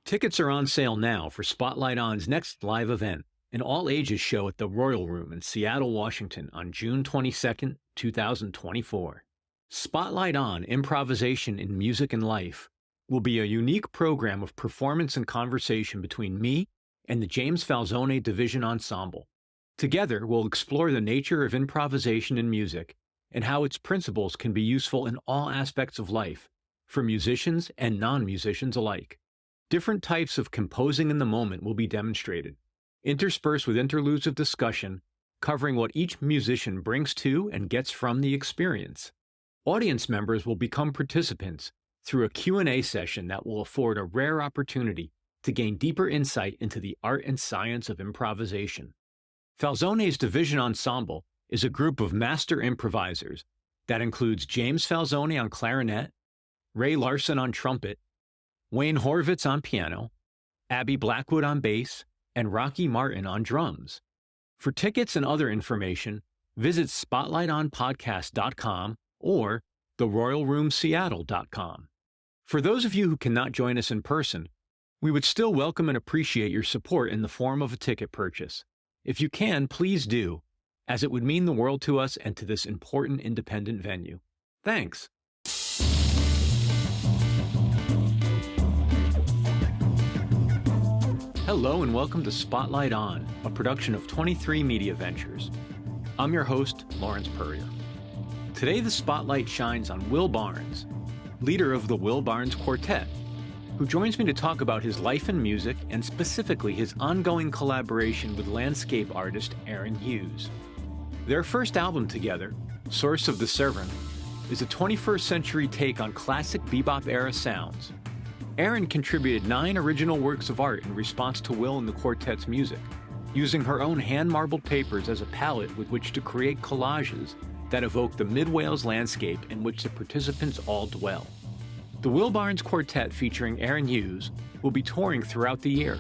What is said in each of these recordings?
Tickets are on sale now for Spotlight On's next live event, an all-ages show at the Royal Room in Seattle, Washington on June 22nd, 2024. Spotlight On Improvisation in Music and Life will be a unique program of performance and conversation between me and the James Falzone Division Ensemble. Together, we'll explore the nature of improvisation in music and how its principles can be useful in all aspects of life, for musicians and non-musicians alike. Different types of composing in the moment will be demonstrated, interspersed with interludes of discussion covering what each musician brings to and gets from the experience. Audience members will become participants through a Q&A session that will afford a rare opportunity to gain deeper insight into the art and science of improvisation. Falzone's Division Ensemble is a group of master improvisers that includes James Falzone on clarinet, Ray Larson on trumpet, Wayne Horvitz on piano, Abby Blackwood on bass, and Rocky Martin on drums. For tickets and other information, visit spotlightonpodcast.com or theroyalroomseattle.com. For those of you who cannot join us in person, we would still welcome and appreciate your support in the form of a ticket purchase. If you can, please do, as it would mean the world to us and to this important independent venue. Thanks. Hello and welcome to Spotlight On, a production of 23 Media Ventures. I'm your host, Lawrence Purrier. Today the spotlight shines on Will Barnes, leader of the Will Barnes Quartet, who joins me to talk about his life in music and specifically his ongoing collaboration with landscape artist Erin Hughes. Their first album together, Source of the Severn, is a 21st century take on classic bebop-era sounds. Erin contributed 9 original works of art in response to Will and the quartet's music, using her own hand-marbled papers as a palette with which to create collages that evoke the Mid-Wales landscape in which the participants all dwell. The Will Barnes Quartet featuring Erin Hughes will be touring throughout the year.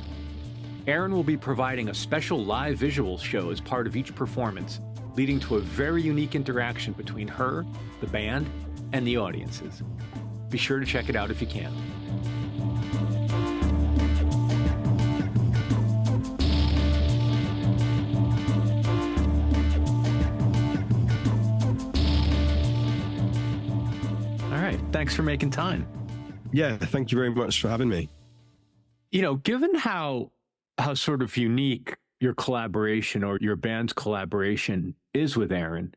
Erin will be providing a special live visual show as part of each performance, leading to a very unique interaction between her, the band, and the audiences. Be sure to check it out if you can. Thanks for making time. Yeah, thank you very much for having me. You know, given how sort of unique your collaboration or your band's collaboration is with Erin,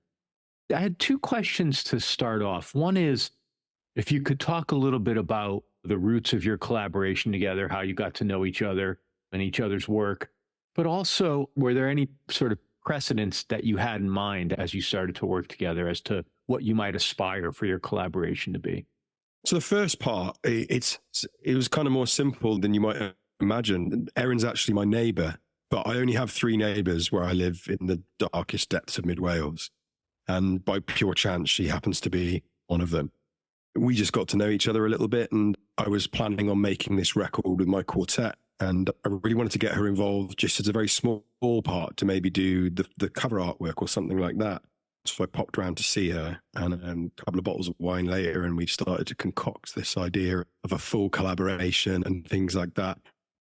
I had 2 questions to start off. One is, if you could talk a little bit about the roots of your collaboration together, how you got to know each other and each other's work, but also, were there any sort of precedents that you had in mind as you started to work together as to what you might aspire for your collaboration to be? So the first part, it was kind of more simple than you might imagine. Erin's actually my neighbour, but I only have 3 neighbours where I live in the darkest depths of mid-Wales. And by pure chance, she happens to be one of them. We just got to know each other a little bit, and I was planning on making this record with my quartet. And I really wanted to get her involved just as a very small part to maybe do the cover artwork or something like that. So I popped around to see her, and a couple of bottles of wine later, and we started to concoct this idea of a full collaboration and things like that.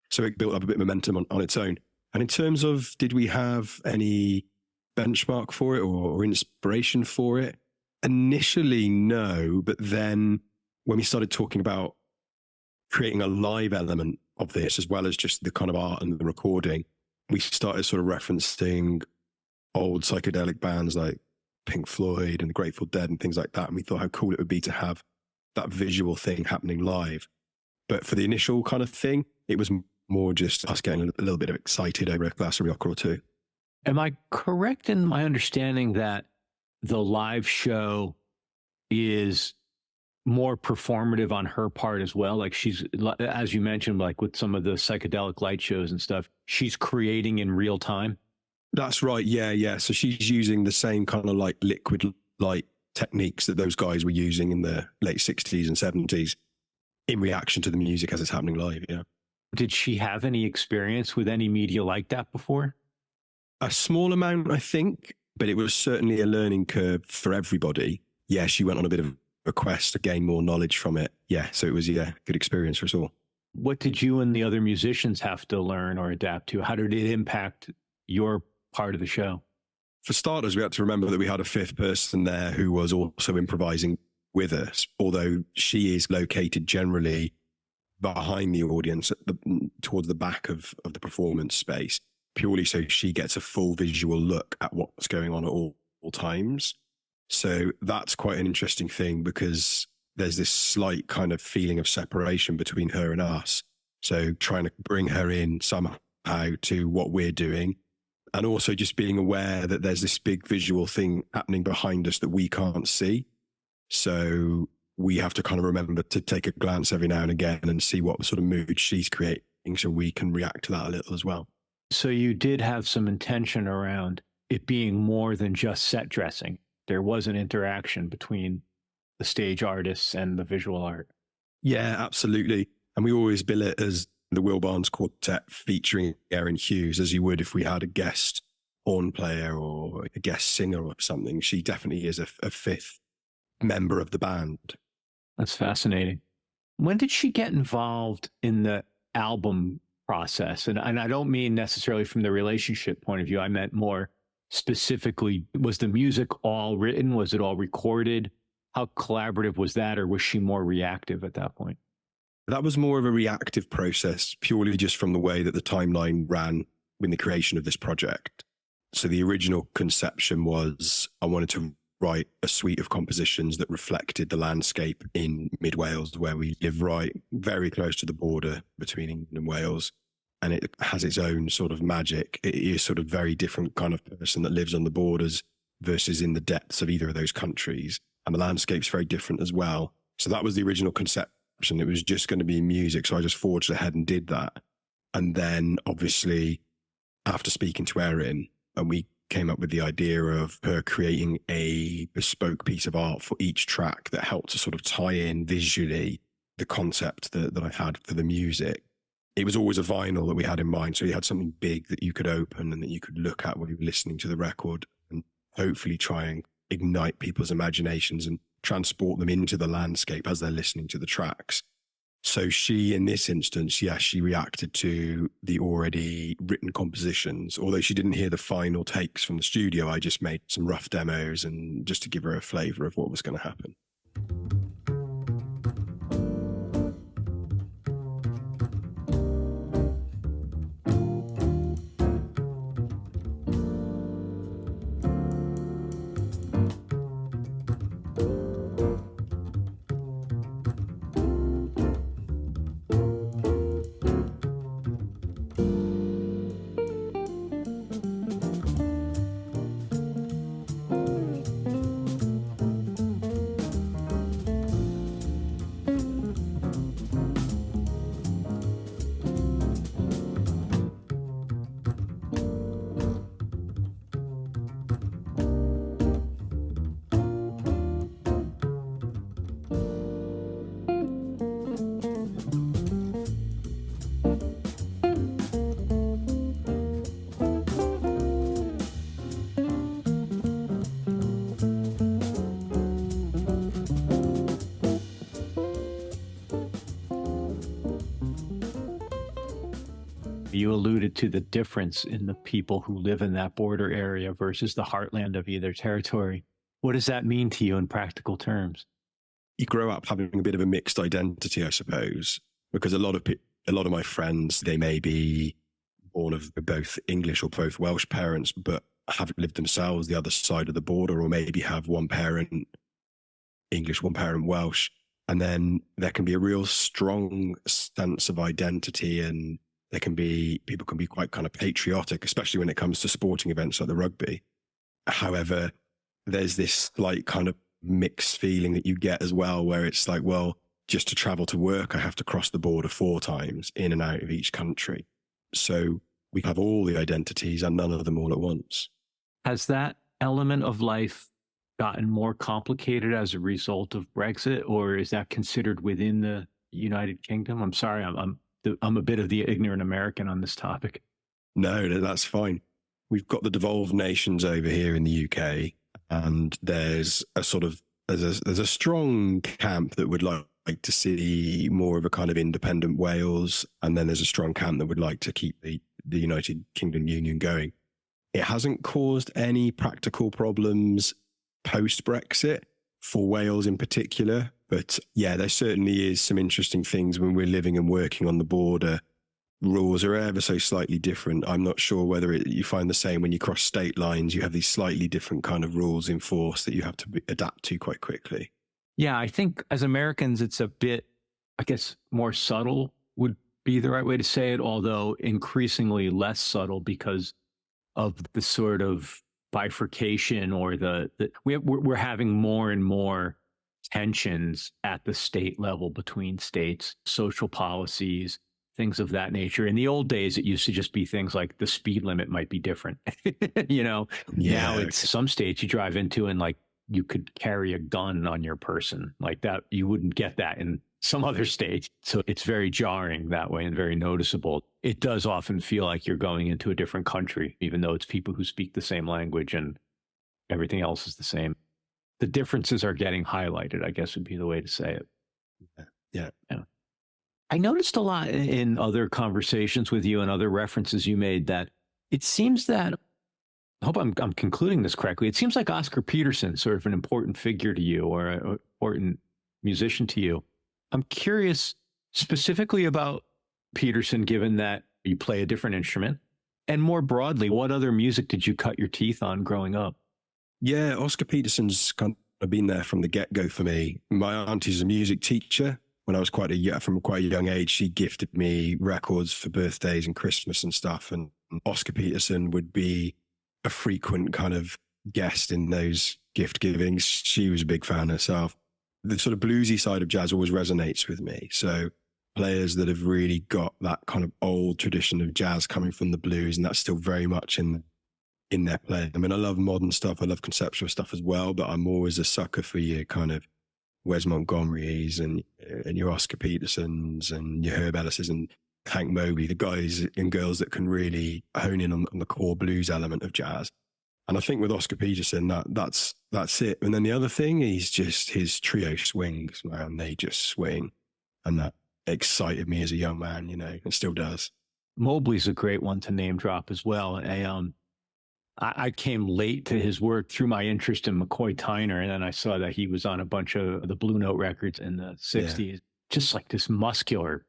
So it built up a bit of momentum on its own. And in terms of, did we have any benchmark for it or inspiration for it? Initially, no. But then when we started talking about creating a live element of this, as well as just the kind of art and the recording, we started sort of referencing old psychedelic bands like Pink Floyd and the Grateful Dead and things like that. And we thought how cool it would be to have that visual thing happening live. But for the initial kind of thing, it was more just us getting a little bit excited over a glass of Rioja or 2. Am I correct in my understanding that the live show is more performative on her part as well? Like, she's, as you mentioned, like with some of the psychedelic light shows and stuff, she's creating in real time? That's right. Yeah. So she's using the same kind of like liquid light techniques that those guys were using in the late 60s and 70s in reaction to the music as it's happening live. Yeah. Did she have any experience with any media like that before? A small amount, I think, but it was certainly a learning curve for everybody. Yeah, she went on a bit of a quest to gain more knowledge from it. Yeah, so it was, good experience for us all. What did you and the other musicians have to learn or adapt to? How did it impact your part of the show? For starters, we had to remember that we had a fifth person there who was also improvising with us, although she is located generally behind the audience towards the back of the performance space, purely so she gets a full visual look at what's going on at all times. So that's quite an interesting thing, because there's this slight kind of feeling of separation between her and us. So trying to bring her in somehow to what we're doing, and also just being aware that there's this big visual thing happening behind us that we can't see. So we have to kind of remember to take a glance every now and again and see what sort of mood she's creating, so we can react to that a little as well. So you did have some intention around it being more than just set dressing. There was an interaction between the stage artists and the visual art. Yeah, absolutely. And we always bill it as the Will Barnes Quartet featuring Erin Hughes, as you would if we had a guest horn player or a guest singer or something. She definitely is a fifth member of the band. That's fascinating. When did she get involved in the album process? And I don't mean necessarily from the relationship point of view. I meant more specifically, was the music all written? Was it all recorded? How collaborative was that? Or was she more reactive at that point? That was more of a reactive process, purely just from the way that the timeline ran in the creation of this project. So the original conception was I wanted to write a suite of compositions that reflected the landscape in mid Wales, where we live right very close to the border between England and Wales. And it has its own sort of magic. It is sort of very different kind of person that lives on the borders versus in the depths of either of those countries. And the landscape's very different as well. So that was the original conception. It was just going to be music. So I just forged ahead and did that. And then obviously after speaking to Erin, and we came up with the idea of her creating a bespoke piece of art for each track that helped to sort of tie in visually the concept that I had for the music. It was always a vinyl that we had in mind. So you had something big that you could open and that you could look at when you were listening to the record, and hopefully try and ignite people's imaginations and transport them into the landscape as they're listening to the tracks. So she, in this instance, yes, she reacted to the already written compositions. Although she didn't hear the final takes from the studio, I just made some rough demos and just to give her a flavour of what was going to happen. You alluded to the difference in the people who live in that border area versus the heartland of either territory. What does that mean to you in practical terms? You grow up having a bit of a mixed identity, I suppose, because a lot of my friends, they may be born of both English or both Welsh parents, but haven't lived themselves the other side of the border, or maybe have one parent English, one parent Welsh. And then there can be a real strong sense of identity, and people can be quite kind of patriotic, especially when it comes to sporting events like the rugby. However, there's this like kind of mixed feeling that you get as well, where it's like, well, just to travel to work, I have to cross the border 4 times in and out of each country. So we have all the identities and none of them all at once. Has that element of life gotten more complicated as a result of Brexit, or is that considered within the United Kingdom? I'm sorry, I'm a bit of the ignorant American on this topic. No, that's fine. We've got the devolved nations over here in the UK, and there's a strong camp that would like like to see more of a kind of independent Wales, and then there's a strong camp that would like to keep the United Kingdom Union going. It hasn't caused any practical problems post-Brexit for Wales in particular. But yeah, there certainly is some interesting things when we're living and working on the border. Rules are ever so slightly different. I'm not sure whether you find the same when you cross state lines. You have these slightly different kind of rules in force that you have to adapt to quite quickly. Yeah, I think as Americans, it's a bit, I guess, more subtle would be the right way to say it, although increasingly less subtle because of the sort of bifurcation or we're having more and more tensions at the state level between states, social policies, things of that nature. In the old days, it used to just be things like the speed limit might be different. Now it's some states you drive into and like you could carry a gun on your person like that. You wouldn't get that in some other states. So it's very jarring that way and very noticeable. It does often feel like you're going into a different country, even though it's people who speak the same language and everything else is the same. The differences are getting highlighted, I guess would be the way to say it. Yeah. I noticed a lot in other conversations with you and other references you made that it seems that, I hope I'm concluding this correctly, it seems like Oscar Peterson's sort of an important figure to you or an important musician to you. I'm curious specifically about Peterson, given that you play a different instrument, and more broadly, what other music did you cut your teeth on growing up? Yeah, Oscar Peterson's kind of been there from the get-go for me. My auntie's a music teacher. When I was from quite a young age, she gifted me records for birthdays and Christmas and stuff. And Oscar Peterson would be a frequent kind of guest in those gift givings. She was a big fan herself. The sort of bluesy side of jazz always resonates with me. So players that have really got that kind of old tradition of jazz coming from the blues, and that's still very much in their play. I mean, I love modern stuff. I love conceptual stuff as well, but I'm always a sucker for your kind of Wes Montgomerys and your Oscar Petersons and your Herb Ellis's and Hank Mobley, the guys and girls that can really hone in on the core blues element of jazz. And I think with Oscar Peterson, that's it. And then the other thing is just his trio swings, man. They just swing. And that excited me as a young man, and still does. Mobley's a great one to name drop as well. I came late to his work through my interest in McCoy Tyner, and then I saw that he was on a bunch of the Blue Note records in the 60s. Yeah. Just like this muscular,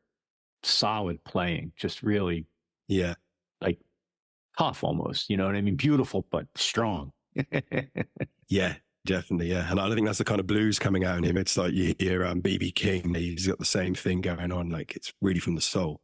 solid playing, just really, like tough almost, you know what I mean? Beautiful, but strong. Yeah, definitely, yeah. And I think that's the kind of blues coming out in him. It's like you hear B.B. King, he's got the same thing going on, like it's really from the soul.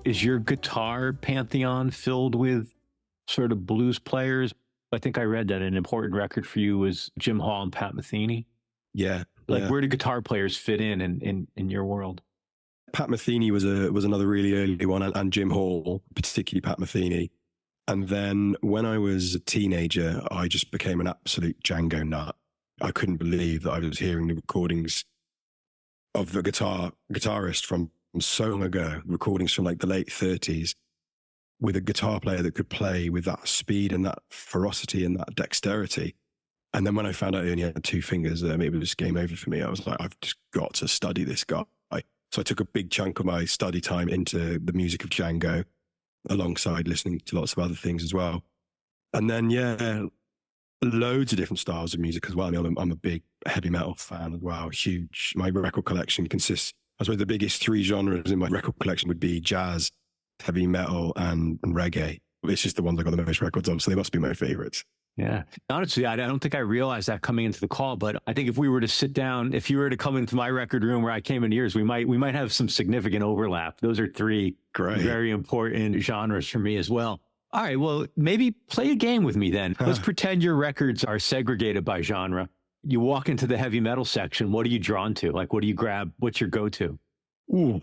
Is your guitar pantheon filled with sort of blues players? I think I read that an important record for you was Jim Hall and Pat Metheny. Yeah. Where do guitar players fit in your world? Pat Metheny was another really early one, and Jim Hall, particularly Pat Metheny. And then when I was a teenager, I just became an absolute Django nut. I couldn't believe that I was hearing the recordings of the guitarist from so long ago, recordings from like the late 30s, with a guitar player that could play with that speed and that ferocity and that dexterity. And then when I found out he only had two fingers, it was game over for me. I was like, I've just got to study this guy. So I took a big chunk of my study time into the music of Django. alongside listening to lots of other things as well. And then, yeah, loads of different styles of music as well. I mean, I'm a big heavy metal fan as well, huge. My record collection consists, I suppose the biggest three genres in my record collection would be jazz, heavy metal, and reggae. It's just the ones I got the most records of, so they must be my favorites. Yeah. Honestly, I don't think I realized that coming into the call, but I think if we were to sit down, if you were to come into my record room where I came in yours, we might have some significant overlap. Those are three very important genres for me as well. All right, well, maybe play a game with me then. Let's pretend your records are segregated by genre. You walk into the heavy metal section. What are you drawn to? Like, what do you grab? What's your go-to? Ooh.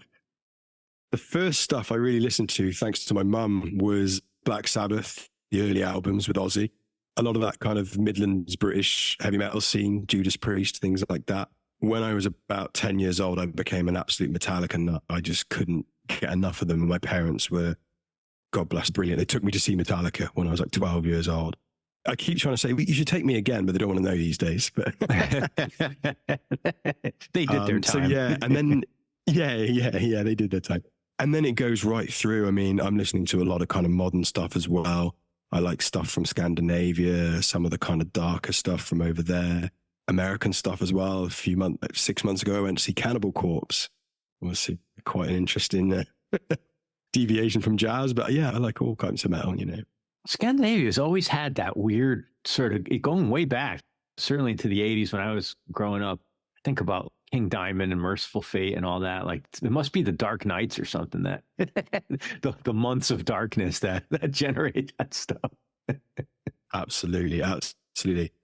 The first stuff I really listened to, thanks to my mum, was Black Sabbath, the early albums with Ozzy. A lot of that kind of Midlands British heavy metal scene, Judas Priest, things like that. When I was about 10 years old, I became an absolute Metallica nut. I just couldn't get enough of them. My parents were, God bless, brilliant. They took me to see Metallica when I was like 12 years old. I keep trying to say, you should take me again, but they don't want to know these days. But they did their time. So yeah, and then, yeah, they did their time. And then it goes right through. I mean, I'm listening to a lot of kind of modern stuff as well. I like stuff from Scandinavia, some of the kind of darker stuff from over there, American stuff as well. 6 months ago, I went to see Cannibal Corpse. Obviously, quite an interesting deviation from jazz, but yeah, I like all kinds of metal, you know. Scandinavia's always had that weird sort of, going way back, certainly to the 80s when I was growing up. I think about King Diamond and Merciful Fate and all that. Like, it must be the Dark Nights or something, that the months of darkness that generate that stuff. Absolutely.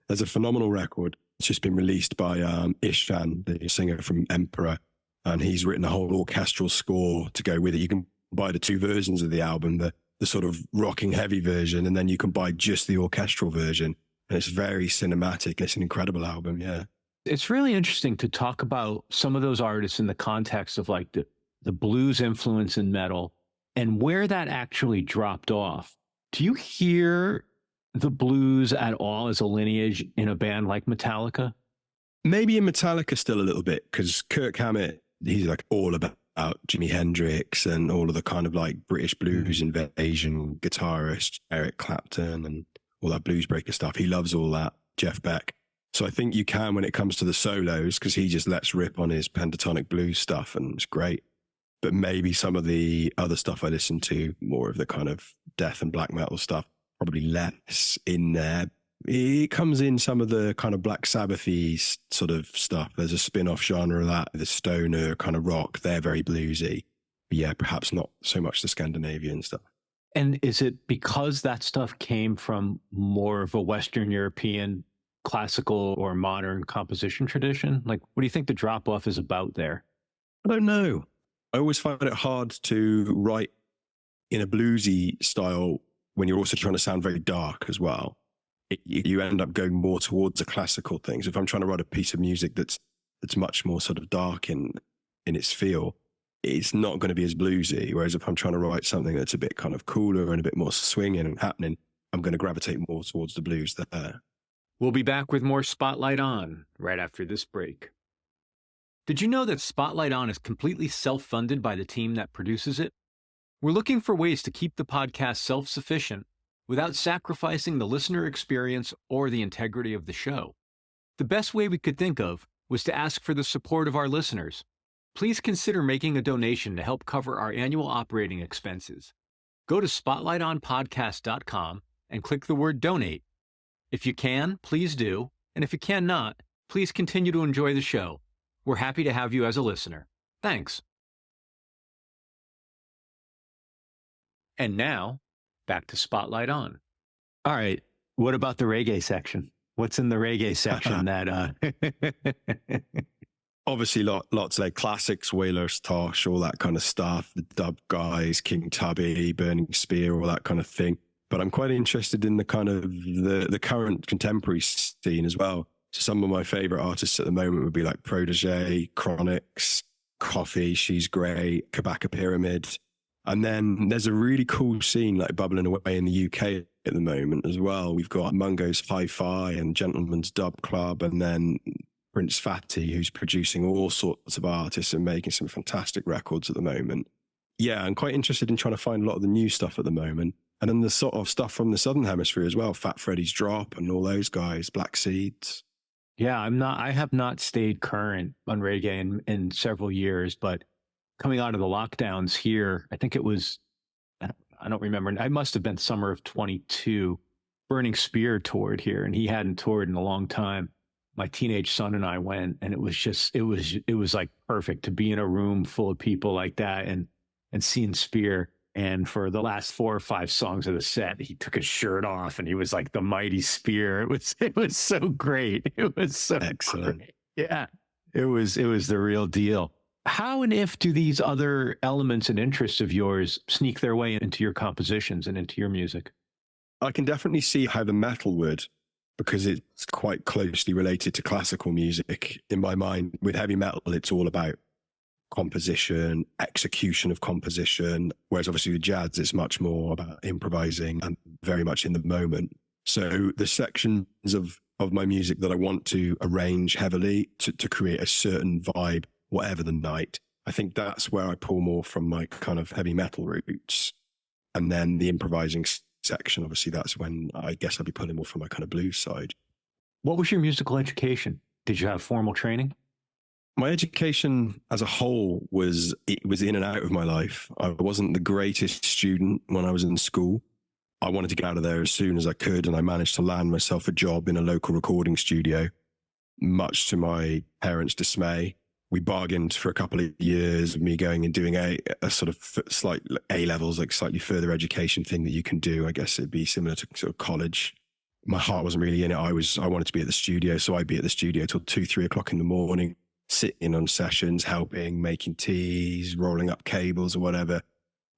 There's a phenomenal record. It's just been released by Ishan, the singer from Emperor, and he's written a whole orchestral score to go with it. You can buy the two versions of the album, the sort of rocking heavy version, and then you can buy just the orchestral version. And it's very cinematic. It's an incredible album, yeah. It's really interesting to talk about some of those artists in the context of like the blues influence in metal and where that actually dropped off. Do you hear the blues at all as a lineage in a band like Metallica? Maybe in Metallica still a little bit, because Kirk Hammett, he's like all about Jimi Hendrix and all of the kind of like British blues invasion guitarists, Eric Clapton and all that blues breaker stuff. He loves all that, Jeff Beck. So I think you can when it comes to the solos, because he just lets rip on his pentatonic blues stuff and it's great. But maybe some of the other stuff I listen to, more of the kind of death and black metal stuff, probably less in there. It comes in some of the kind of Black Sabbath-y sort of stuff. There's a spin-off genre of that, the stoner kind of rock. They're very bluesy. But yeah, perhaps not so much the Scandinavian stuff. And is it because that stuff came from more of a Western European classical or modern composition tradition? Like, what do you think the drop-off is about there? I don't know. I always find it hard to write in a bluesy style when you're also trying to sound very dark as well. You end up going more towards the classical things. If I'm trying to write a piece of music that's much more sort of dark in its feel, it's not going to be as bluesy. Whereas if I'm trying to write something that's a bit kind of cooler and a bit more swinging and happening, I'm going to gravitate more towards the blues there. We'll be back with more Spotlight On right after this break. Did you know that Spotlight On is completely self-funded by the team that produces it? We're looking for ways to keep the podcast self-sufficient without sacrificing the listener experience or the integrity of the show. The best way we could think of was to ask for the support of our listeners. Please consider making a donation to help cover our annual operating expenses. Go to spotlightonpodcast.com and click the word donate. If you can, please do. And if you cannot, please continue to enjoy the show. We're happy to have you as a listener. Thanks. And now, back to Spotlight On. All right. What about the reggae section? What's in the reggae section that... Obviously, lots of like classics, Wailers, Tosh, all that kind of stuff. The dub guys, King Tubby, Burning Spear, all that kind of thing. But I'm quite interested in the kind of the current contemporary scene as well. So some of my favorite artists at the moment would be like Protege, Chronix, Coffee, She's Great, Kabaka Pyramid. And then there's a really cool scene like bubbling away in the UK at the moment as well. We've got Mungo's Hi-Fi and Gentleman's Dub Club, and then Prince Fatty, who's producing all sorts of artists and making some fantastic records at the moment. Yeah, I'm quite interested in trying to find a lot of the new stuff at the moment. And then the sort of stuff from the Southern Hemisphere as well, Fat Freddy's Drop and all those guys, Black Seeds. Yeah, I have not stayed current on reggae in several years, but coming out of the lockdowns here, I think it was, I don't remember. I must have been summer of 22. Burning Spear toured here, and he hadn't toured in a long time. My teenage son and I went, and it was like perfect to be in a room full of people like that and seeing Spear. And for the last 4 or 5 songs of the set, he took his shirt off and he was like the mighty Spear. It was so great. It was so excellent. Great. Yeah. It was the real deal. How and if do these other elements and interests of yours sneak their way into your compositions and into your music? I can definitely see how the metal would, because it's quite closely related to classical music in my mind. With heavy metal, it's all about composition, execution of composition, whereas obviously with jazz, it's much more about improvising and very much in the moment. So the sections of my music that I want to arrange heavily to create a certain vibe, whatever the night, I think that's where I pull more from my kind of heavy metal roots. And then the improvising section, obviously, that's when I guess I'd be pulling more from my kind of blues side. What was your musical education? Did you have formal training? My education as a whole was in and out of my life. I wasn't the greatest student when I was in school. I wanted to get out of there as soon as I could, and I managed to land myself a job in a local recording studio, much to my parents' dismay. We bargained for a couple of years of me going and doing a sort of slight A-levels, like slightly further education thing that you can do. I guess it'd be similar to sort of college. My heart wasn't really in it. I wanted to be at the studio, so I'd be at the studio till 2, 3 o'clock in the morning, sitting on sessions, helping, making teas, rolling up cables or whatever,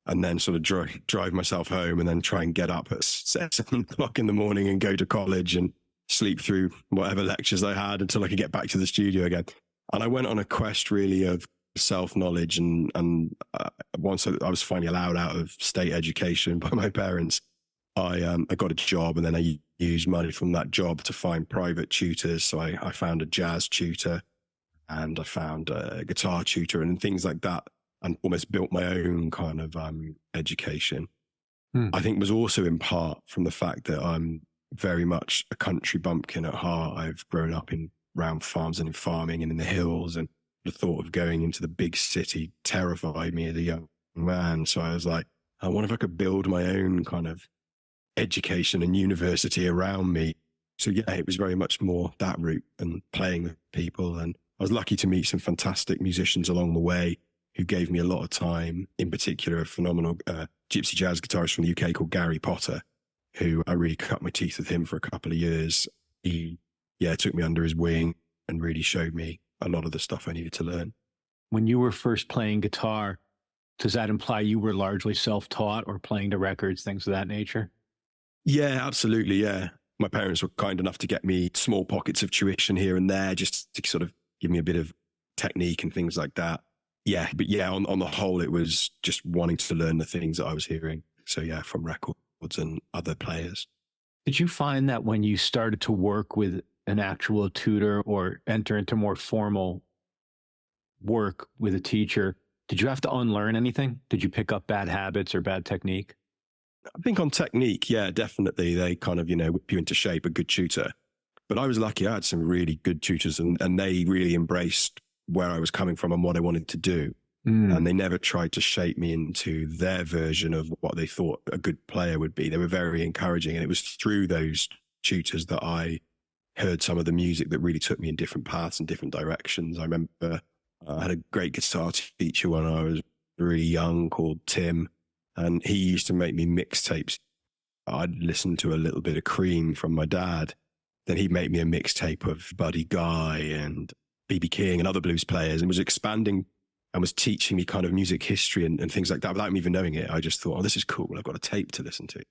and then sort of drive myself home and then try and get up at 7 o'clock in the morning and go to college and sleep through whatever lectures I had until I could get back to the studio again. And I went on a quest really of self-knowledge, and once I was finally allowed out of state education by my parents, I got a job, and then I used money from that job to find private tutors. So I found a jazz tutor, and I found a guitar tutor and things like that, and almost built my own kind of education. I think was also in part from the fact that I'm very much a country bumpkin at heart. I've grown up around farms and in farming and in the hills, and the thought of going into the big city terrified me as a young man. So I was like, I wonder if I could build my own kind of education and university around me. So yeah, it was very much more that route and playing with people. And I was lucky to meet some fantastic musicians along the way who gave me a lot of time, in particular a phenomenal gypsy jazz guitarist from the UK called Gary Potter, who I really cut my teeth with him for a couple of years. He took me under his wing and really showed me a lot of the stuff I needed to learn. When you were first playing guitar, does that imply you were largely self-taught or playing to records, things of that nature? Yeah, absolutely. Yeah. My parents were kind enough to get me small pockets of tuition here and there just to sort of give me a bit of technique and things like that. Yeah. But yeah, on the whole, it was just wanting to learn the things that I was hearing. So yeah, from records and other players. Did you find that when you started to work with an actual tutor or enter into more formal work with a teacher, did you have to unlearn anything? Did you pick up bad habits or bad technique? I think on technique, yeah, definitely. They kind of, whip you into shape, a good tutor. But I was lucky. I had some really good tutors, and they really embraced where I was coming from and what I wanted to do. And they never tried to shape me into their version of what they thought a good player would be. They were very encouraging. And it was through those tutors that I heard some of the music that really took me in different paths and different directions. I remember I had a great guitar teacher when I was really young called Tim, and he used to make me mixtapes. I'd listen to a little bit of Cream from my dad. Then he'd make me a mixtape of Buddy Guy and B.B. King and other blues players, and was expanding and was teaching me kind of music history and things like that without me even knowing it. I just thought, oh, this is cool. I've got a tape to listen to.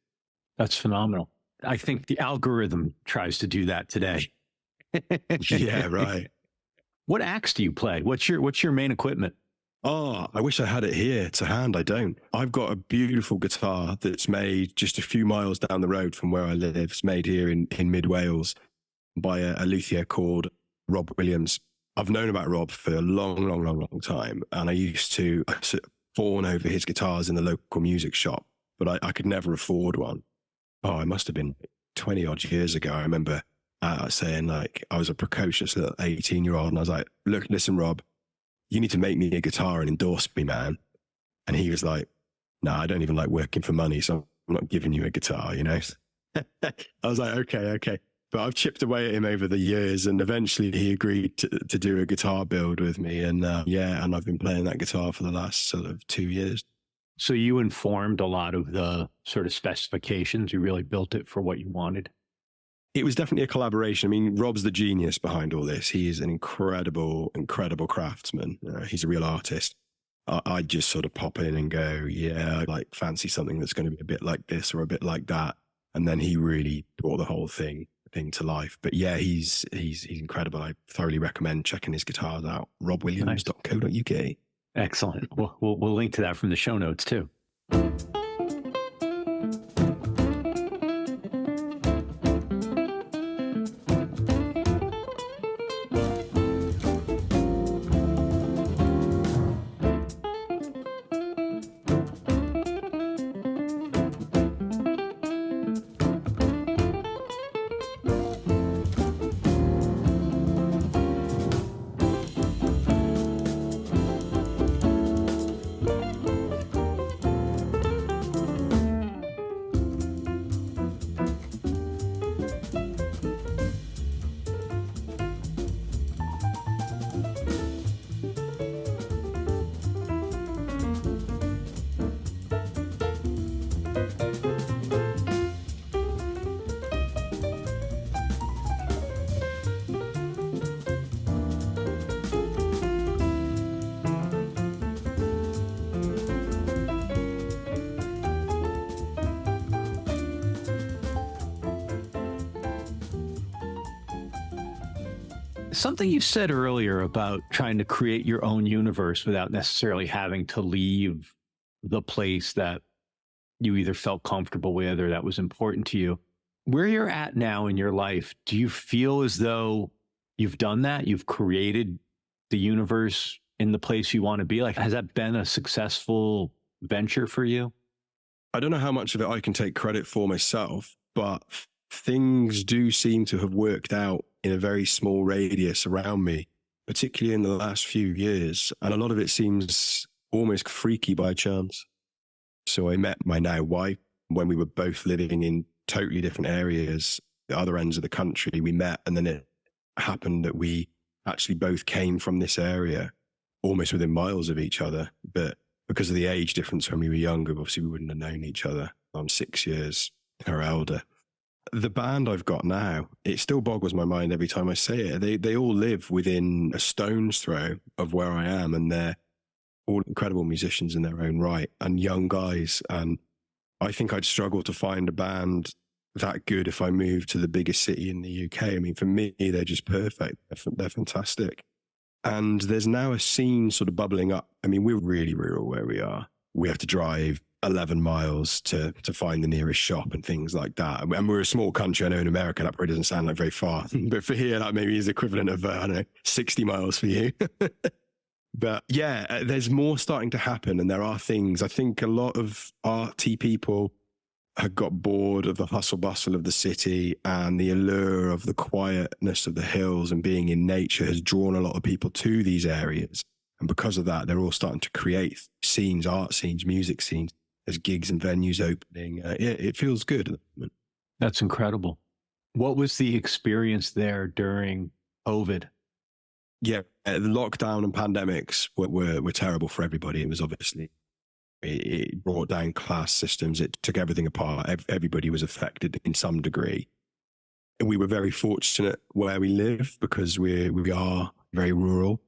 That's phenomenal. I think the algorithm tries to do that today. Yeah, right. What axe do you play? What's your main equipment? Oh, I wish I had it here to hand. I don't. I've got a beautiful guitar that's made just a few miles down the road from where I live. It's made here in mid Wales by a luthier called Rob Williams. I've known about Rob for a long time. And I used to fawn over his guitars in the local music shop, but I could never afford one. Oh, it must have been 20 odd years ago. I remember saying, like, I was a precocious little 18-year-old, and I was like, look, listen, Rob, you need to make me a guitar and endorse me, man. And he was like, no, I don't even like working for money, so I'm not giving you a guitar, you know? I was like, okay. But I've chipped away at him over the years, and eventually he agreed to do a guitar build with me. And and I've been playing that guitar for the last sort of 2 years. So you informed a lot of the sort of specifications. You really built it for what you wanted. It was definitely a collaboration. I mean, Rob's the genius behind all this. He is an incredible craftsman. He's a real artist. I just sort of pop in and go, yeah, I like fancy something that's going to be a bit like this or a bit like that. And then he really brought the whole thing to life. But yeah, he's incredible. I thoroughly recommend checking his guitars out. robwilliams.co.uk. Excellent. We'll link to that from the show notes too. Something you said earlier about trying to create your own universe without necessarily having to leave the place that you either felt comfortable with or that was important to you. Where you're at now in your life, do you feel as though you've done that? You've created the universe in the place you want to be? Like, has that been a successful venture for you? I don't know how much of it I can take credit for myself, but things do seem to have worked out in a very small radius around me, particularly in the last few years. And a lot of it seems almost freaky by chance. So I met my now wife when we were both living in totally different areas, the other ends of the country. We met, and then it happened that we actually both came from this area, almost within miles of each other. But because of the age difference when we were younger, obviously we wouldn't have known each other. I'm 6 years her elder. The band I've got now, it still boggles my mind every time I say it. They all live within a stone's throw of where I am, and they're all incredible musicians in their own right and young guys. And I think I'd struggle to find a band that good if I moved to the biggest city in the UK. I mean, for me, they're just perfect. They're fantastic. And there's now a scene sort of bubbling up. I mean, we're really rural where we are. We have to drive 11 miles to find the nearest shop and things like that. And we're a small country. I know in America that probably doesn't sound like very far, but for here, that maybe is equivalent of, 60 miles for you. But yeah, there's more starting to happen, and there are things. I think a lot of arty people had got bored of the hustle bustle of the city, and the allure of the quietness of the hills and being in nature has drawn a lot of people to these areas. And because of that, they're all starting to create scenes, art scenes, music scenes. There's gigs and venues opening. It feels good at the moment. That's incredible. What was the experience there during COVID? Yeah, the lockdown and pandemics were terrible for everybody. It was obviously, it brought down class systems. It took everything apart. Everybody was affected in some degree. And we were very fortunate where we live because we are very rural.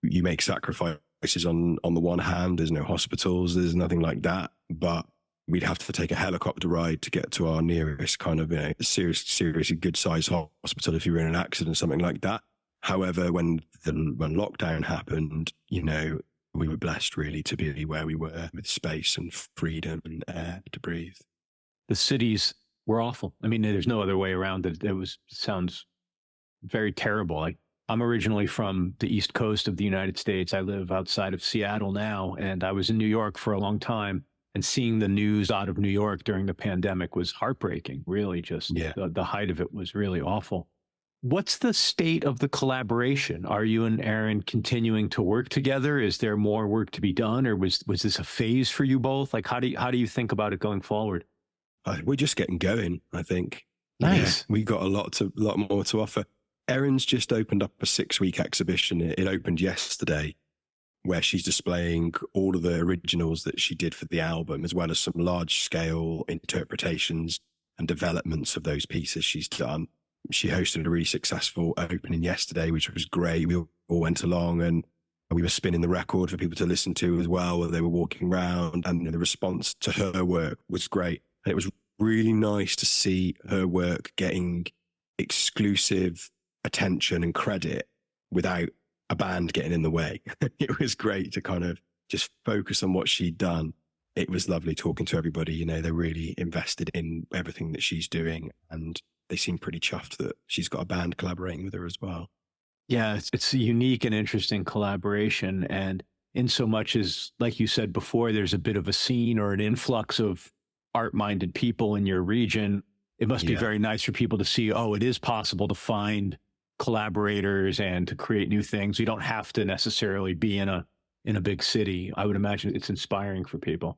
You make sacrifices on the one hand. There's no hospitals. There's nothing like that. But we'd have to take a helicopter ride to get to our nearest kind of seriously good sized hospital if you were in an accident, something like that. However, when lockdown happened, we were blessed really to be where we were with space and freedom and air to breathe. The cities were awful. I mean, there's no other way around it. Sounds very terrible. Like I'm originally from the East Coast of the United States. I live outside of Seattle now, and I was in New York for a long time. And seeing the news out of New York during the pandemic was heartbreaking, really. Just Yeah. the height of it was really awful. What's the state of the collaboration? Are you and Erin continuing to work together? Is there more work to be done, or was this a phase for you both? Like, how do you think about it going forward? We're just getting going, I think. Nice. Yeah, we got a lot more to offer. Erin's just opened up a 6-week exhibition. It opened yesterday, where she's displaying all of the originals that she did for the album, as well as some large scale interpretations and developments of those pieces she's done. She hosted a really successful opening yesterday, which was great. We all went along and we were spinning the record for people to listen to as well, while they were walking around, and the response to her work was great. And it was really nice to see her work getting exclusive attention and credit without a band getting in the way. It was great to kind of just focus on what she'd done. It was lovely talking to everybody. You know, they're really invested in everything that she's doing, and they seem pretty chuffed that she's got a band collaborating with her as well. Yeah, it's a unique and interesting collaboration. And in so much as, like you said before, there's a bit of a scene or an influx of art-minded people in your region, it must be very nice for people to see, oh, it is possible to find collaborators and to create new things. You don't have to necessarily be in a big city. I would imagine it's inspiring for people.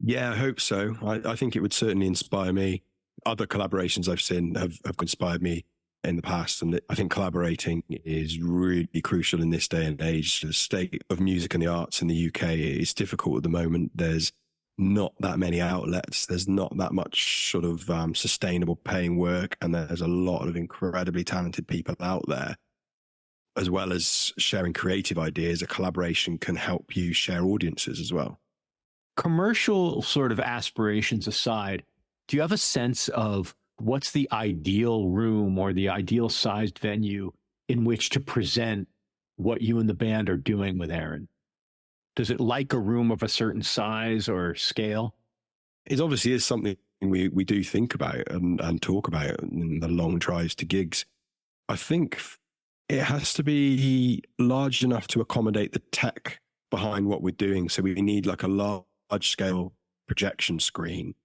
Yeah, I hope so. I think it would certainly inspire me. Other collaborations I've seen have inspired me in the past. And I think collaborating is really crucial in this day and age. The state of music and the arts in the UK is difficult at the moment. There's not that many outlets. There's not that much sort of sustainable paying work. And there's a lot of incredibly talented people out there. As well as sharing creative ideas, a collaboration can help you share audiences as well. Commercial sort of aspirations aside, do you have a sense of what's the ideal room or the ideal sized venue in which to present what you and the band are doing with Erin? Does it like a room of a certain size or scale? It obviously is something we do think about and talk about in the long drives to gigs. I think it has to be large enough to accommodate the tech behind what we're doing. So we need like a large scale projection screen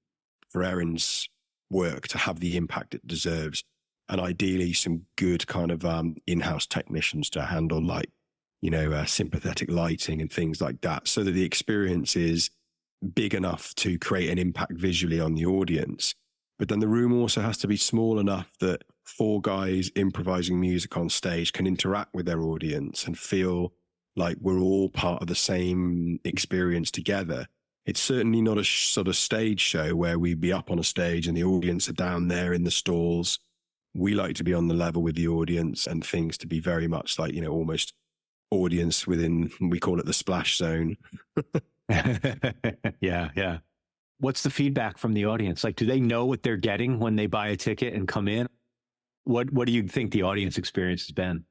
for Erin's work to have the impact it deserves. And ideally some good kind of in-house technicians to handle like, sympathetic lighting and things like that, so that the experience is big enough to create an impact visually on the audience. But then the room also has to be small enough that 4 guys improvising music on stage can interact with their audience and feel like we're all part of the same experience together. It's certainly not a sort of stage show where we'd be up on a stage and the audience are down there in the stalls. We like to be on the level with the audience and things to be very much like, almost audience within, we call it the splash zone. Yeah. What's the feedback from the audience? Like, do they know what they're getting when they buy a ticket and come in? What do you think the audience experience has been?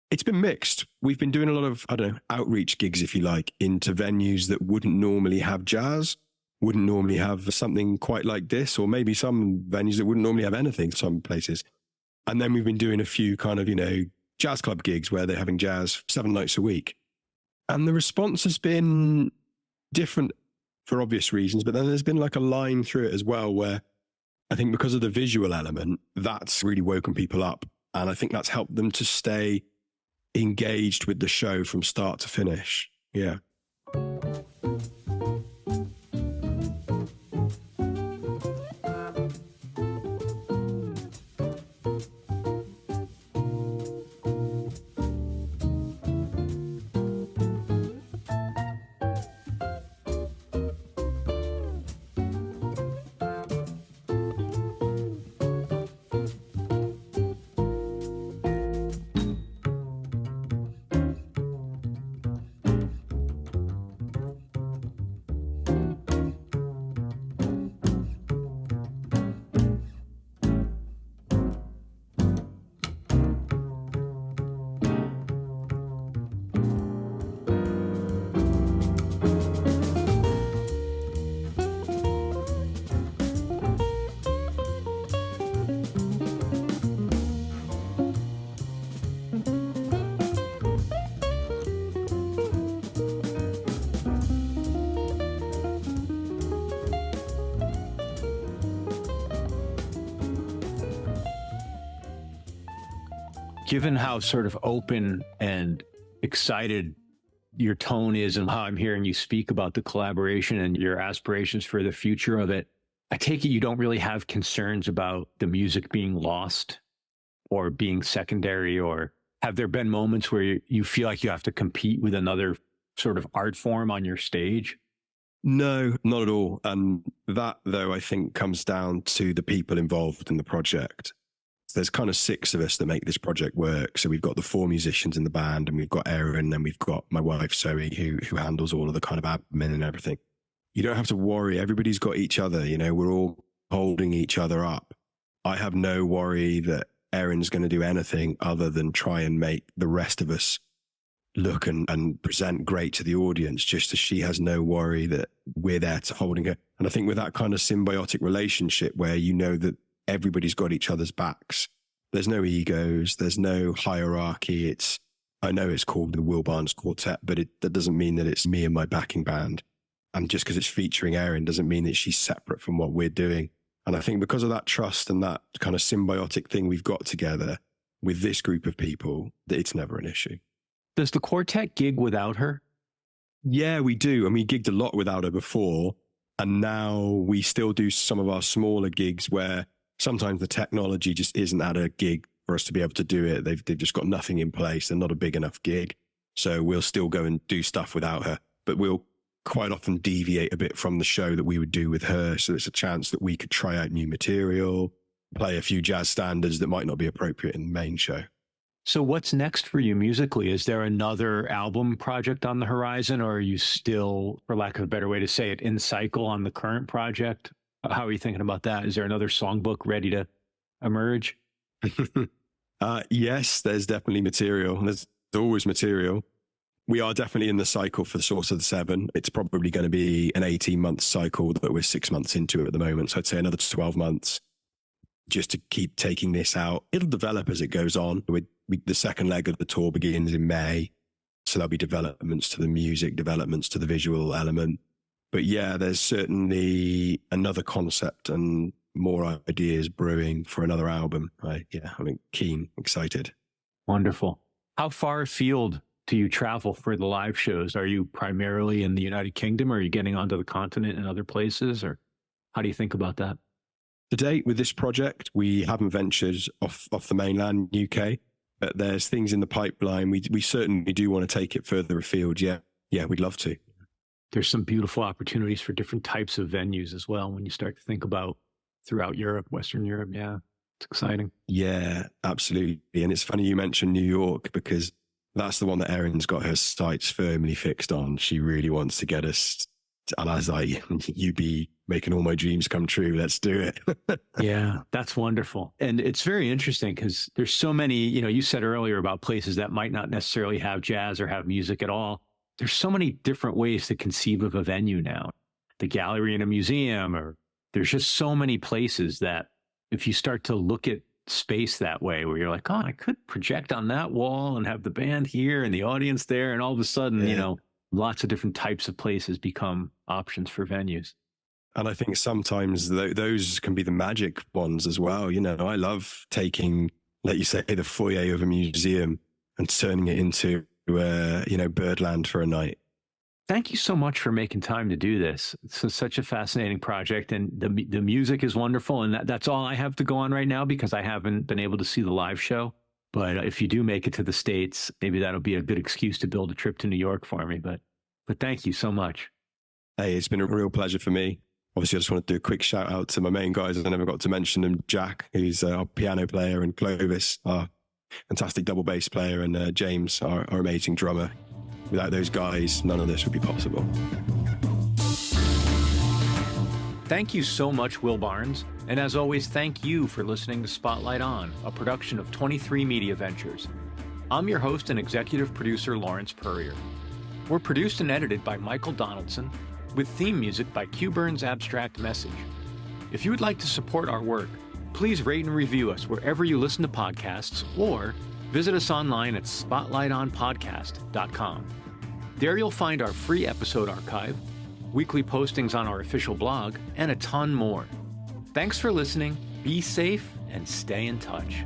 It's been mixed. We've been doing a lot of, outreach gigs, if you like, into venues that wouldn't normally have jazz, wouldn't normally have something quite like this, or maybe some venues that wouldn't normally have anything, some places. And then we've been doing a few kind of, jazz club gigs where they're having jazz 7 nights a week. And the response has been different for obvious reasons, but then there's been like a line through it as well, where I think because of the visual element, that's really woken people up. And I think that's helped them to stay engaged with the show from start to finish. Yeah. Given how sort of open and excited your tone is and how I'm hearing you speak about the collaboration and your aspirations for the future of it, I take it you don't really have concerns about the music being lost or being secondary, or have there been moments where you feel like you have to compete with another sort of art form on your stage? No, not at all. And that, though, I think comes down to the people involved in the project. There's kind of 6 of us that make this project work. So we've got the 4 musicians in the band, and we've got Erin, and we've got my wife, Zoe, who handles all of the kind of admin and everything. You don't have to worry. Everybody's got each other. You know, we're all holding each other up. I have no worry that Erin's going to do anything other than try and make the rest of us look and present great to the audience, just as she has no worry that we're there to holding her. And I think with that kind of symbiotic relationship where you know that everybody's got each other's backs, there's no egos, there's no hierarchy. I know it's called the Will Barnes Quartet, but that doesn't mean that it's me and my backing band. And just because it's featuring Erin doesn't mean that she's separate from what we're doing. And I think because of that trust and that kind of symbiotic thing we've got together with this group of people, that it's never an issue. Does the quartet gig without her? Yeah, we do. And we gigged a lot without her before. And now we still do some of our smaller gigs where sometimes the technology just isn't at a gig for us to be able to do it. They've just got nothing in place. They're not a big enough gig. So we'll still go and do stuff without her. But we'll quite often deviate a bit from the show that we would do with her. So it's a chance that we could try out new material, play a few jazz standards that might not be appropriate in the main show. So what's next for you musically? Is there another album project on the horizon, or are you still, for lack of a better way to say it, in cycle on the current project? How are you thinking about that? Is there another songbook ready to emerge? Yes, there's definitely material. There's always material. We are definitely in the cycle for the Source of the Severn. It's probably going to be an 18-month cycle that we're 6 months into at the moment. So I'd say another 12 months just to keep taking this out. It'll develop as it goes on. The second leg of the tour begins in May. So there'll be developments to the music, developments to the visual element. But yeah, there's certainly another concept and more ideas brewing for another album. I'm keen, excited. Wonderful. How far afield do you travel for the live shows? Are you primarily in the United Kingdom, or are you getting onto the continent and other places, or how do you think about that? To date, with this project, we haven't ventured off the mainland UK, but there's things in the pipeline. We certainly do want to take it further afield. Yeah, we'd love to. There's some beautiful opportunities for different types of venues as well when you start to think about throughout Europe, Western Europe. Yeah, it's exciting. Yeah, absolutely. And it's funny you mentioned New York, because that's the one that Erin's got her sights firmly fixed on. She really wants to get us. And I was like, you be making all my dreams come true. Let's do it. Yeah, that's wonderful. And it's very interesting because there's so many, you said earlier about places that might not necessarily have jazz or have music at all. There's so many different ways to conceive of a venue now. The gallery in a museum, or there's just so many places that if you start to look at space that way, where you're like, oh, I could project on that wall and have the band here and the audience there. And all of a sudden, lots of different types of places become options for venues. And I think sometimes those can be the magic ones as well. I love taking, like you say, the foyer of a museum and turning it into, birdland for a night. Thank you so much for making time to do this. It's such a fascinating project, and the music is wonderful. And that's all I have to go on right now because I haven't been able to see the live show. But if you do make it to the States, maybe that'll be a good excuse to build a trip to New York for me. But thank you so much. Hey, it's been a real pleasure for me. Obviously, I just want to do a quick shout out to my main guys. I never got to mention them. Jack, who's our piano player, and Clovis, our fantastic double bass player, and James, our amazing drummer. Without those guys, none of this would be possible. Thank you so much, Will Barnes. And as always, thank you for listening to Spotlight On, a production of 23 Media Ventures. I'm your host and executive producer, Lawrence Purrier. We're produced and edited by Michael Donaldson, with theme music by Q Burns Abstract Message. If you would like to support our work, please rate and review us wherever you listen to podcasts, or visit us online at spotlightonpodcast.com. There you'll find our free episode archive, weekly postings on our official blog, and a ton more. Thanks for listening, be safe, and stay in touch.